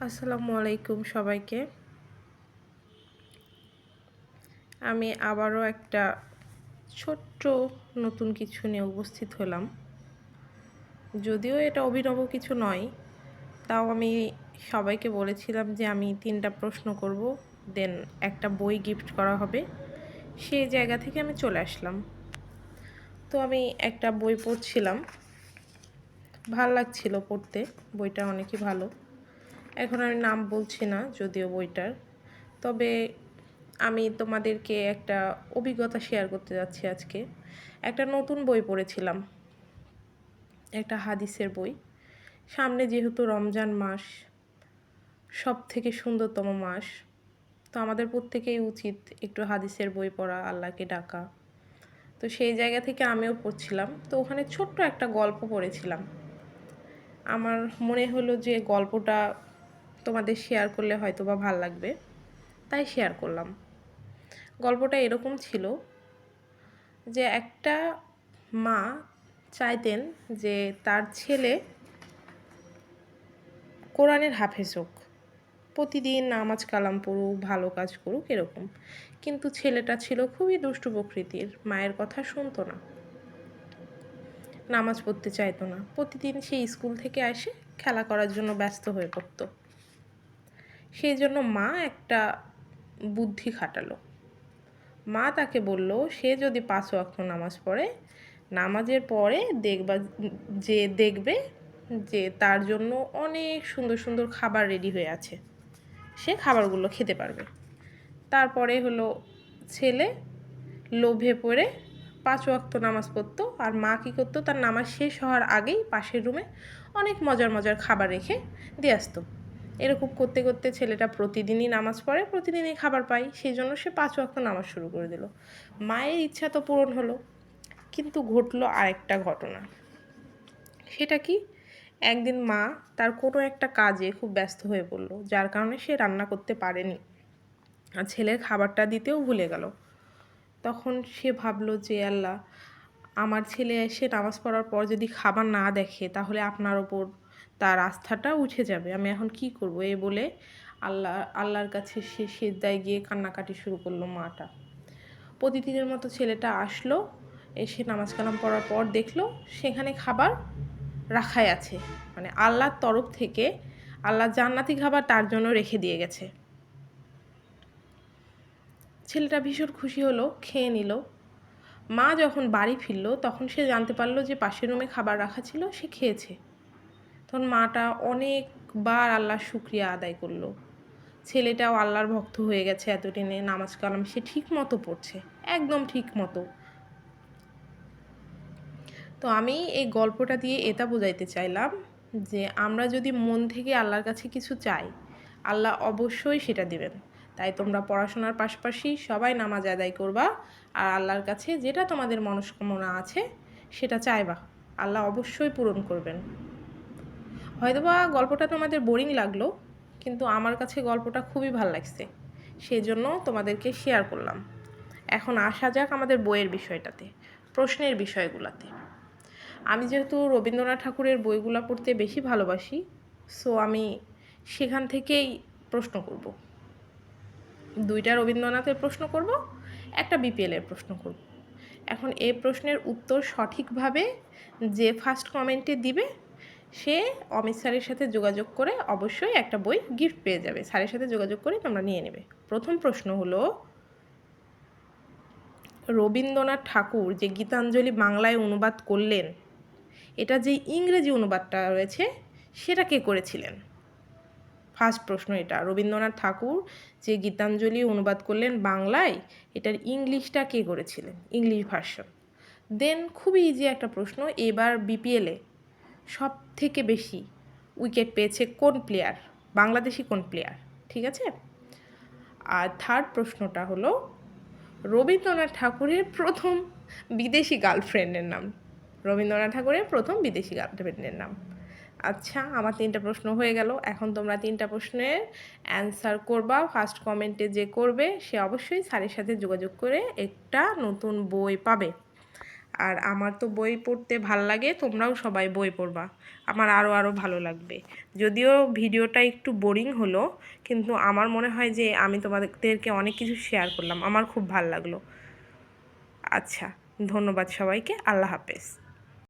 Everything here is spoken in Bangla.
আসসালামু আলাইকুম সবাইকে। আমি আবারও একটা ছোট্ট নতুন কিছু নিয়ে উপস্থিত হলাম। যদিও এটা অভিনব কিছু নয়, তাও আমি সবাইকে বলেছিলাম যে আমি ৩টা প্রশ্ন করব, দেন একটা বই গিফট করা হবে। সেই জায়গা থেকে আমি চলে আসলাম। তো আমি একটা বই পড়ছিলাম, ভাল লাগছিল পড়তে, বইটা অনেকই ভালো। এখন আমি নাম বলছি না যদিও বইটার, তবে আমি তোমাদেরকে একটা অভিজ্ঞতা শেয়ার করতে যাচ্ছি আজকে। একটা নতুন বই পড়েছিলাম, একটা হাদিসের বই। সামনে যেহেতু রমজান মাস, সব থেকে সুন্দরতম মাস, তো আমাদের প্রত্যেকেই উচিত একটু হাদিসের বই পড়া, আল্লাহকে ডাকা। তো সেই জায়গা থেকে আমিও পড়ছিলাম। তো ওখানে ছোট্ট একটা গল্প পড়েছিলাম। আমার মনে হলো যে গল্পটা তোমাদের শেয়ার করলে হয়তো বা ভাল লাগবে, তাই শেয়ার করলাম। গল্পটা এরকম ছিল যে একটা মা চাইতেন যে তার ছেলে কোরআনের হাফেজ হোক, প্রতিদিন নামাজ কালাম পড়ুক, ভালো কাজ করুক, এরকম। কিন্তু ছেলেটা ছিল খুবই দুষ্টু প্রকৃতির, মায়ের কথা শুনতো না, নামাজ পড়তে চাইতো না। প্রতিদিন সে স্কুল থেকে এসে খেলা করার জন্য ব্যস্ত হয়ে পড়তো। সেই জন্য মা একটা বুদ্ধি খাটালো। মা তাকে বলল, সে যদি 5 ওয়াক্ত নামাজ পড়ে, নামাজের পরে দেখবে যে তার জন্য অনেক সুন্দর সুন্দর খাবার রেডি হয়ে আছে, সে খাবারগুলো খেতে পারবে। তারপরে হলো ছেলে লোভে পড়ে 5 ওয়াক্ত নামাজ পড়তো, আর মা কী করতো, তার নামাজ শেষ হওয়ার আগেই পাশের রুমে অনেক মজার মজার খাবার রেখে দিয়ে আসতো। এরকম করতে করতে ছেলেটা প্রতিদিনই নামাজ পড়ে, প্রতিদিনই খাবার পায়, সেই জন্য সে 5 ওয়াক্ত নামাজ শুরু করে দিল। মায়ের ইচ্ছা তো পূরণ হলো, কিন্তু ঘটলো আরেকটা ঘটনা। সেটা কি, একদিন মা তার কোনো একটা কাজে খুব ব্যস্ত হয়ে পড়লো, যার কারণে সে রান্না করতে পারেনি, আর ছেলের খাবারটা দিতেও ভুলে গেল। তখন সে ভাবলো যে আল্লাহ, আমার ছেলে এসে নামাজ পড়ার পর যদি খাবার না দেখে, তাহলে আপনার ওপর তার আস্থাটা উঠে যাবে, আমি এখন কি করব। এই বলে আল্লাহর কাছে সে সিজদায় গিয়ে কান্নাকাটি শুরু করলো মাটা। প্রতিদিনের মতো ছেলেটা আসলো, এসে নামাজ কালাম পড়ার পর দেখলো সেখানে খাবার রাখাই আছে, মানে আল্লাহর তরফ থেকে আল্লাহ জান্নাতি খাবার তার জন্য রেখে দিয়ে গেছে। ছেলেটা ভীষণ খুশি হলো, খেয়ে নিল। মা যখন বাড়ি ফিরল, তখন সে জানতে পারলো যে পাশের রুমে খাবার রাখা ছিল, সে খেয়েছে। তখন মাটা অনেকবার আল্লাহর শুকরিয়া আদায় করলো। ছেলেটাও আল্লাহর ভক্ত হয়ে গেছে এতদিনে, নামাজ কালাম সে ঠিক মতো পড়ছে, একদম ঠিক মতো। তো আমি এই গল্পটা দিয়ে এটা বোঝাইতে চাইলাম যে আমরা যদি মন থেকে আল্লাহর কাছে কিছু চাই, আল্লাহ অবশ্যই সেটা দিবেন। তাই তোমরা পড়াশোনার পাশাপাশি সবাই নামাজ আদায় করবা, আর আল্লাহর কাছে যেটা তোমাদের মনস্কামনা আছে সেটা চাইবা, আল্লাহ অবশ্যই পূরণ করবেন। হয়তোবা গল্পটা তোমাদের বোরিং লাগলো, কিন্তু আমার কাছে গল্পটা খুবই ভালো লাগছে, সেই জন্য তোমাদেরকে শেয়ার করলাম। এখন আসা যাক আমাদের বইয়ের বিষয়টাতে, প্রশ্নের বিষয়গুলোতে। আমি যেহেতু রবীন্দ্রনাথ ঠাকুরের বইগুলো পড়তে বেশি ভালোবাসি, সো আমি সেখান থেকেই প্রশ্ন করব। 2টা রবীন্দ্রনাথের প্রশ্ন করব, একটা বিপিএলের প্রশ্ন করব। এখন এই প্রশ্নের উত্তর সঠিকভাবে যে ফার্স্ট কমেন্টে দিবে, সে অমিত স্যারের সাথে যোগাযোগ করে অবশ্যই একটা বই গিফট পেয়ে যাবে। স্যারের সাথে যোগাযোগ করে তোমরা নিয়ে নেবে। প্রথম প্রশ্ন হলো, রবীন্দ্রনাথ ঠাকুর যে গীতাঞ্জলি বাংলায় অনুবাদ করলেন, এটা যে ইংরেজি অনুবাদটা রয়েছে সেটা কে করেছিলেন? ফার্স্ট প্রশ্ন এটা, রবীন্দ্রনাথ ঠাকুর যে গীতাঞ্জলি অনুবাদ করলেন বাংলায়, এটার ইংলিশটা কে করেছিলেন, ইংলিশ ভার্সন। দেন খুবই ইজি একটা প্রশ্ন, এবার বিপিএলে সব থেকে বেশি উইকেট পেয়েছে কোন প্লেয়ার, বাংলাদেশি কোন প্লেয়ার, ঠিক আছে? আর থার্ড প্রশ্নটা হলো, রবীন্দ্রনাথ ঠাকুরের প্রথম বিদেশি গার্লফ্রেন্ডের নাম, রবীন্দ্রনাথ ঠাকুরের প্রথম বিদেশি গার্লফ্রেন্ডের নাম। আচ্ছা, আমার 3টা প্রশ্ন হয়ে গেল। এখন তোমরা 3টা প্রশ্নের অ্যান্সার করবা। ফার্স্ট কমেন্টে যে করবে সে অবশ্যই স্যারের সাথে যোগাযোগ করে একটা নতুন বই পাবে। আর আমার তো বই পড়তে ভাল লাগে, তোমরাও সবাই বই পড়বা, আমার আরও ভালো লাগবে। যদিও ভিডিওটা একটু বোরিং হলো, কিন্তু আমার মনে হয় যে আমি তোমাদেরকে অনেক কিছু শেয়ার করলাম, আমার খুব ভাল লাগলো। আচ্ছা, ধন্যবাদ সবাইকে, আল্লাহ হাফেজ।